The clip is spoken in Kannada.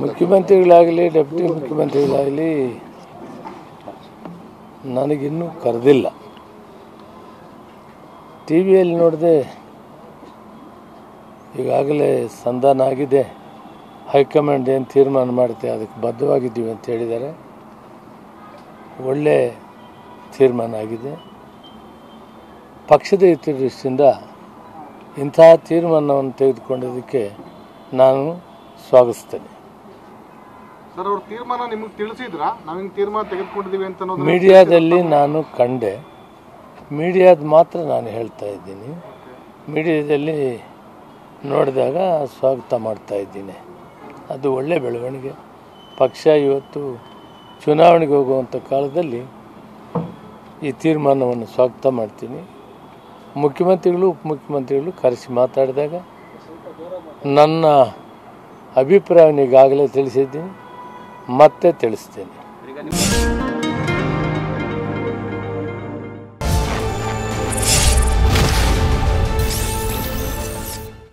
ಮುಖ್ಯಮಂತ್ರಿಗಳಾಗಲಿ ಡೆಪ್ಯೂಟಿ ಮುಖ್ಯಮಂತ್ರಿಗಳಾಗಲಿ ನನಗಿನ್ನೂ ಕರೆದಿಲ್ಲ. ಟಿ ವಿಯಲ್ಲಿ ನೋಡಿದೆ, ಈಗಾಗಲೇ ಸಂಧಾನ ಆಗಿದೆ, ಹೈಕಮಾಂಡ್ ಏನು ತೀರ್ಮಾನ ಮಾಡುತ್ತೆ ಅದಕ್ಕೆ ಬದ್ಧವಾಗಿದ್ದೀವಿ ಅಂತ ಹೇಳಿದ್ದಾರೆ. ಒಳ್ಳೆ ತೀರ್ಮಾನ ಆಗಿದೆ. ಪಕ್ಷದ ಹಿತದೃಷ್ಟಿಯಿಂದ ಇಂತಹ ತೀರ್ಮಾನವನ್ನು ತೆಗೆದುಕೊಂಡಿದ್ದಕ್ಕೆ ನಾನು ಸ್ವಾಗತಿಸ್ತೇನೆ. ಸರ್, ಅವ್ರ ತೀರ್ಮಾನ ನಿಮಗೆ ತಿಳಿಸಿದ್ರಾ? ನಾವು ಹಿಂಗೆ ತೀರ್ಮಾನ ತೆಗೆದುಕೊಂಡಿದ್ದೀವಿ ಅಂತ ಮೀಡಿಯಾದಲ್ಲಿ ನಾನು ಕಂಡೆ. ಮೀಡಿಯಾದ ಮಾತ್ರ ನಾನು ಹೇಳ್ತಾ ಇದ್ದೀನಿ. ಮೀಡಿಯಾದಲ್ಲಿ ನೋಡಿದಾಗ ಸ್ವಾಗತ ಮಾಡ್ತಾ ಇದ್ದೀನಿ. ಅದು ಒಳ್ಳೆಯ ಬೆಳವಣಿಗೆ. ಪಕ್ಷ ಇವತ್ತು ಚುನಾವಣೆಗೆ ಹೋಗುವಂಥ ಕಾಲದಲ್ಲಿ ಈ ತೀರ್ಮಾನವನ್ನು ಸ್ವಾಗತ ಮಾಡ್ತೀನಿ. ಮುಖ್ಯಮಂತ್ರಿಗಳು ಉಪಮುಖ್ಯಮಂತ್ರಿಗಳು ಕರೆಸಿ ಮಾತಾಡಿದಾಗ ನನ್ನ ಅಭಿಪ್ರಾಯವನ್ನು ಈಗಾಗಲೇ ತಿಳಿಸಿದ್ದೀನಿ, ಮತ್ತೆ ತಿಳಿಸ್ತೇನೆ.